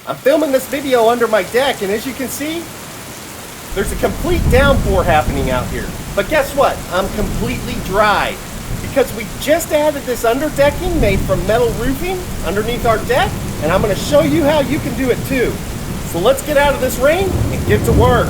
I'm filming this video under my deck, and as you can see, there's a complete downpour happening out here. But guess what? I'm completely dry because we just added this underdecking made from metal roofing underneath our deck, and I'm going to show you how you can do it too. So let's get out of this rain and get to work.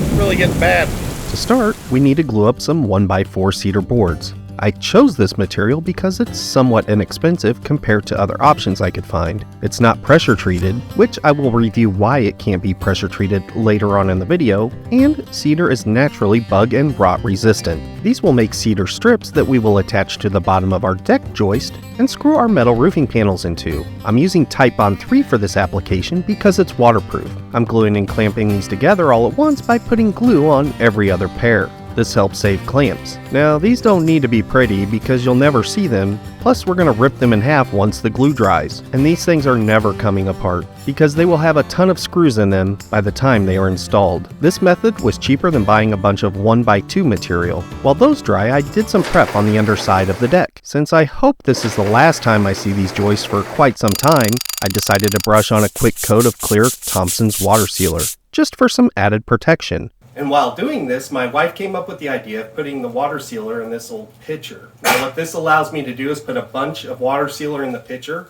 It's really getting bad. To start, we need to glue up some 1x4 cedar boards. I chose this material because it's somewhat inexpensive compared to other options I could find. It's not pressure treated, which I will review why it can't be pressure treated later on in the video, and cedar is naturally bug and rot resistant. These will make cedar strips that we will attach to the bottom of our deck joist and screw our metal roofing panels into. I'm using Titebond 3 for this application because it's waterproof. I'm gluing and clamping these together all at once by putting glue on every other pair. This helps save clamps. Now, these don't need to be pretty because you'll never see them, plus we're going to rip them in half once the glue dries. And these things are never coming apart because they will have a ton of screws in them by the time they are installed. This method was cheaper than buying a bunch of 1x2 material. While those dry, I did some prep on the underside of the deck. Since I hope this is the last time I see these joists for quite some time, I decided to brush on a quick coat of clear Thompson's water sealer, just for some added protection. And while doing this, my wife came up with the idea of putting the water sealer in this little pitcher. Now what this allows me to do is put a bunch of water sealer in the pitcher.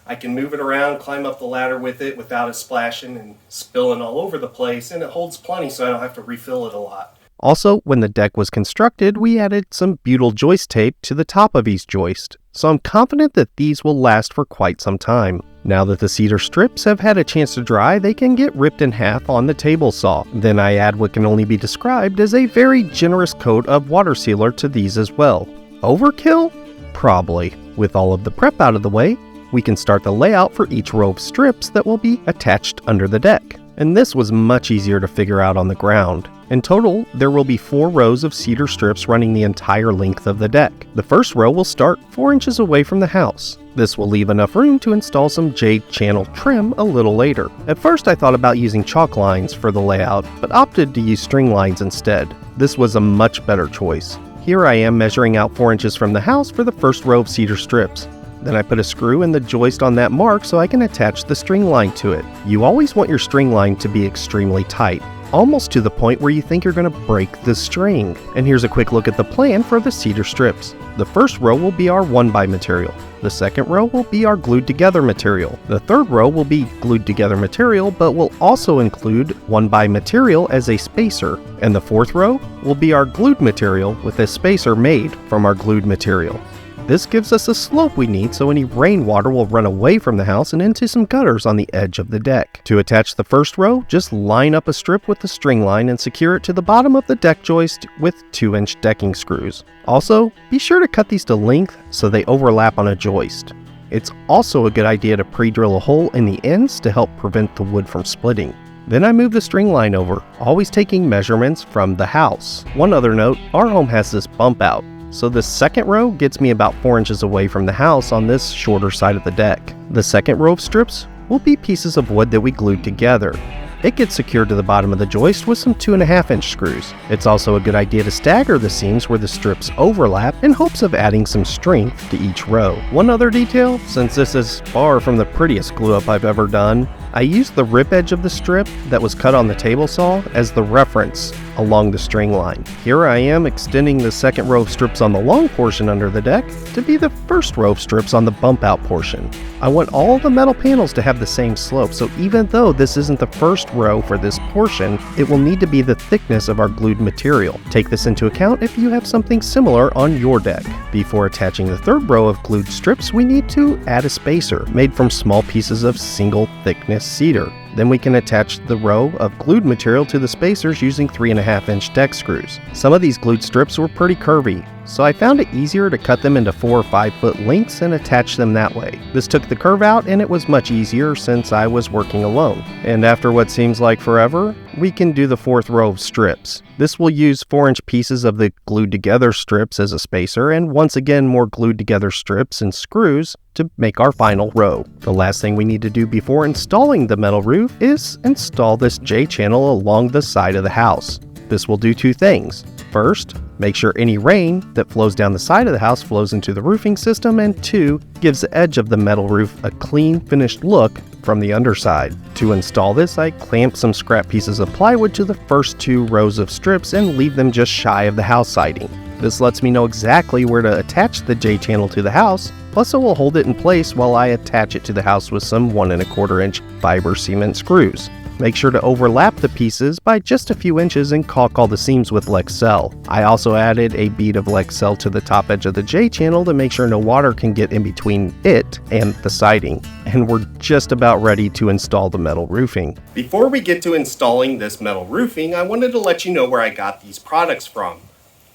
I can move it around, climb up the ladder with it without it splashing and spilling all over the place, and it holds plenty so I don't have to refill it a lot. Also, when the deck was constructed, we added some butyl joist tape to the top of each joist, so I'm confident that these will last for quite some time. Now that the cedar strips have had a chance to dry, they can get ripped in half on the table saw. Then I add what can only be described as a very generous coat of water sealer to these as well. Overkill? Probably. With all of the prep out of the way, we can start the layout for each row of strips that will be attached under the deck. And this was much easier to figure out on the ground. In total, there will be 4 rows of cedar strips running the entire length of the deck. The first row will start 4 inches away from the house. This will leave enough room to install some jade channel trim a little later. At first I thought about using chalk lines for the layout, but opted to use string lines instead. This was a much better choice. Here I am measuring out 4 inches from the house for the first row of cedar strips. Then I put a screw in the joist on that mark so I can attach the string line to it. You always want your string line to be extremely tight, almost to the point where you think you're going to break the string. And here's a quick look at the plan for the cedar strips. The first row will be our 1x material. The second row will be our glued together material. The third row will be glued together material, but will also include 1x material as a spacer. And the fourth row will be our glued material with a spacer made from our glued material. This gives us the slope we need so any rainwater will run away from the house and into some gutters on the edge of the deck. To attach the first row, just line up a strip with the string line and secure it to the bottom of the deck joist with 2-inch decking screws. Also, be sure to cut these to length so they overlap on a joist. It's also a good idea to pre-drill a hole in the ends to help prevent the wood from splitting. Then I move the string line over, always taking measurements from the house. One other note, our home has this bump out, so the second row gets me about 4 inches away from the house on this shorter side of the deck. The second row of strips will be pieces of wood that we glued together. It gets secured to the bottom of the joist with some 2.5-inch screws. It's also a good idea to stagger the seams where the strips overlap in hopes of adding some strength to each row. One other detail, since this is far from the prettiest glue up I've ever done, I used the rip edge of the strip that was cut on the table saw as the reference along the string line. Here I am extending the second row of strips on the long portion under the deck to be the first row of strips on the bump out portion. I want all the metal panels to have the same slope, so even though this isn't the first row for this portion, it will need to be the thickness of our glued material. Take this into account if you have something similar on your deck. Before attaching the third row of glued strips, we need to add a spacer made from small pieces of single thickness cedar. Then we can attach the row of glued material to the spacers using 3.5-inch deck screws. Some of these glued strips were pretty curvy, so I found it easier to cut them into 4 or 5 foot lengths and attach them that way. This took the curve out and it was much easier since I was working alone. And after what seems like forever, we can do the fourth row of strips. This will use 4-inch pieces of the glued together strips as a spacer and once again more glued together strips and screws to make our final row. The last thing we need to do before installing the metal roof is install this J-channel along the side of the house. This will do 2 things. First, Make sure any rain that flows down the side of the house flows into the roofing system, and 2, gives the edge of the metal roof a clean, finished look from the underside. To install this, I clamp some scrap pieces of plywood to the first 2 rows of strips and leave them just shy of the house siding. This lets me know exactly where to attach the J-channel to the house, plus it will hold it in place while I attach it to the house with some 1 1/4 inch fiber cement screws. Make sure to overlap the pieces by just a few inches and caulk all the seams with Lexcel. I also added a bead of Lexcel to the top edge of the J-channel to make sure no water can get in between it and the siding. And we're just about ready to install the metal roofing. Before we get to installing this metal roofing, I wanted to let you know where I got these products from.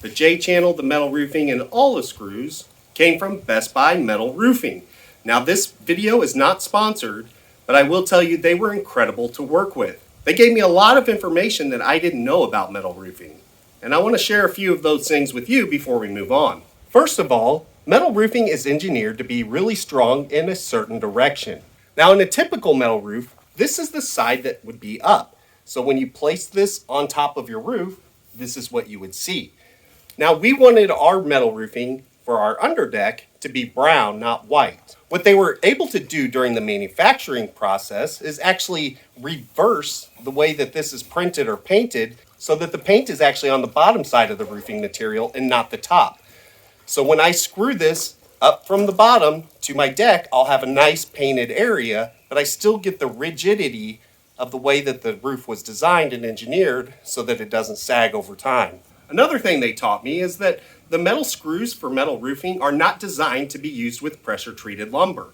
The J-channel, the metal roofing, and all the screws came from Best Buy Metal Roofing. Now this video is not sponsored, but I will tell you they were incredible to work with. They gave me a lot of information that I didn't know about metal roofing, and I want to share a few of those things with you before we move on. First of all, metal roofing is engineered to be really strong in a certain direction. Now in a typical metal roof, this is the side that would be up. So when you place this on top of your roof, this is what you would see. Now we wanted our metal roofing for our underdeck to be brown, not white. What they were able to do during the manufacturing process is actually reverse the way that this is printed or painted so that the paint is actually on the bottom side of the roofing material and not the top. So when I screw this up from the bottom to my deck, I'll have a nice painted area, but I still get the rigidity of the way that the roof was designed and engineered so that it doesn't sag over time. Another thing they taught me is that the metal screws for metal roofing are not designed to be used with pressure-treated lumber.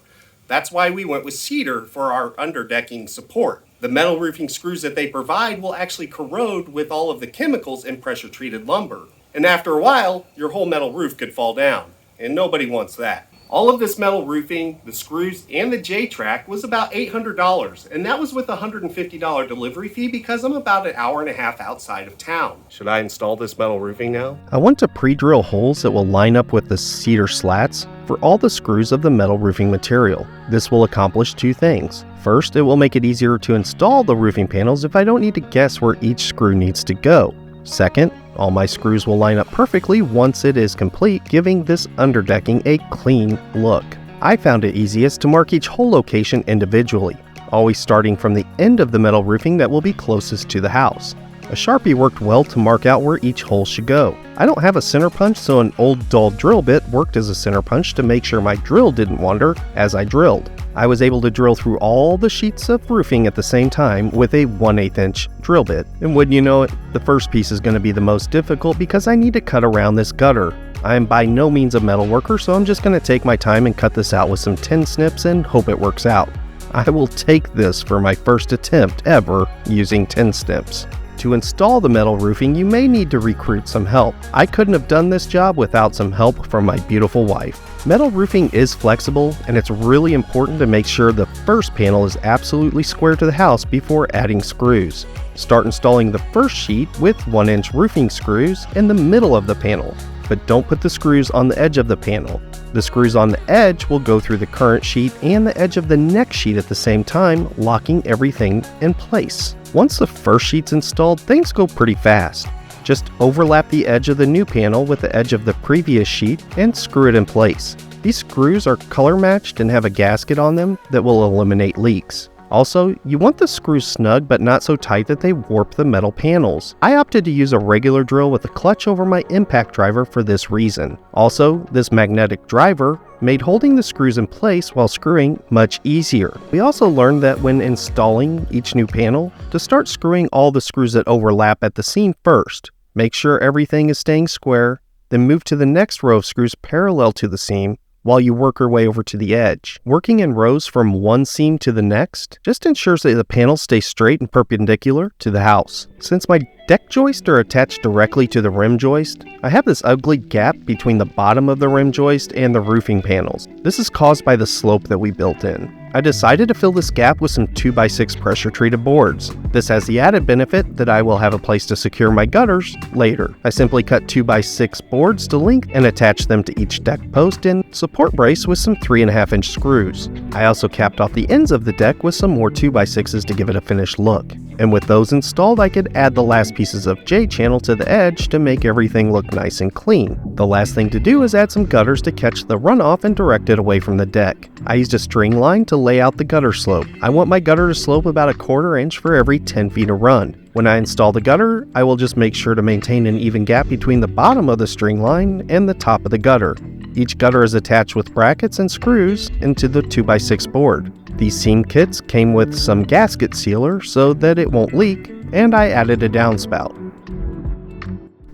That's why we went with cedar for our underdecking support. The metal roofing screws that they provide will actually corrode with all of the chemicals in pressure-treated lumber. And after a while, your whole metal roof could fall down, and nobody wants that. All of this metal roofing, the screws, and the J-track was about $800, and that was with a $150 delivery fee because I'm about 1.5 hours outside of town. Should I install this metal roofing now? I want to pre-drill holes that will line up with the cedar slats for all the screws of the metal roofing material. This will accomplish 2 things. First, it will make it easier to install the roofing panels if I don't need to guess where each screw needs to go. Second, all my screws will line up perfectly once it is complete, giving this underdecking a clean look. I found it easiest to mark each hole location individually, always starting from the end of the metal roofing that will be closest to the house. A Sharpie worked well to mark out where each hole should go. I don't have a center punch, so an old dull drill bit worked as a center punch to make sure my drill didn't wander as I drilled. I was able to drill through all the sheets of roofing at the same time with a 1/8 inch drill bit. And wouldn't you know it, the first piece is going to be the most difficult because I need to cut around this gutter. I am by no means a metal worker, so I'm just going to take my time and cut this out with some tin snips and hope it works out. I will take this for my first attempt ever using tin snips. To install the metal roofing, you may need to recruit some help. I couldn't have done this job without some help from my beautiful wife. Metal roofing is flexible, and it's really important to make sure the first panel is absolutely square to the house before adding screws. Start installing the first sheet with 1-inch roofing screws in the middle of the panel, but don't put the screws on the edge of the panel. The screws on the edge will go through the current sheet and the edge of the next sheet at the same time, locking everything in place. Once the first sheet's installed, things go pretty fast. Just overlap the edge of the new panel with the edge of the previous sheet and screw it in place. These screws are color matched and have a gasket on them that will eliminate leaks. Also, you want the screws snug but not so tight that they warp the metal panels. I opted to use a regular drill with a clutch over my impact driver for this reason. Also, this magnetic driver made holding the screws in place while screwing much easier. We also learned that when installing each new panel, to start screwing all the screws that overlap at the seam first. Make sure everything is staying square, then move to the next row of screws parallel to the seam, while you work your way over to the edge. Working in rows from one seam to the next just ensures that the panels stay straight and perpendicular to the house. Since my deck joists are attached directly to the rim joist, I have this ugly gap between the bottom of the rim joist and the roofing panels. This is caused by the slope that we built in. I decided to fill this gap with some 2x6 pressure treated boards. This has the added benefit that I will have a place to secure my gutters later. I simply cut 2x6 boards to length and attach them to each deck post and support brace with some 3.5-inch screws. I also capped off the ends of the deck with some more 2x6s to give it a finished look. And with those installed, I could add the last pieces of J-channel to the edge to make everything look nice and clean. The last thing to do is add some gutters to catch the runoff and direct it away from the deck. I used a string line to lay out the gutter slope. I want my gutter to slope about 1/4 inch for every 10 feet of run. When I install the gutter, I will just make sure to maintain an even gap between the bottom of the string line and the top of the gutter. Each gutter is attached with brackets and screws into the 2x6 board. These seam kits came with some gasket sealer so that it won't leak, and I added a downspout.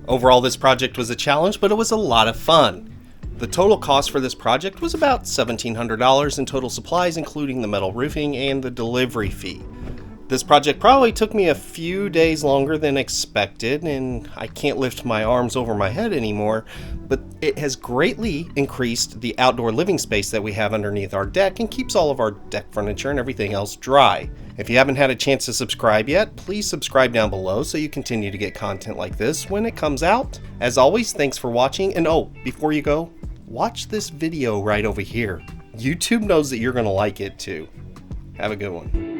Overall, this project was a challenge, but it was a lot of fun. The total cost for this project was about $1,700 in total supplies, including the metal roofing and the delivery fee. This project probably took me a few days longer than expected, and I can't lift my arms over my head anymore, but it has greatly increased the outdoor living space that we have underneath our deck and keeps all of our deck furniture and everything else dry. If you haven't had a chance to subscribe yet, please subscribe down below so you continue to get content like this when it comes out. As always, thanks for watching, and oh, before you go, watch this video right over here. YouTube knows that you're going to like it too. Have a good one.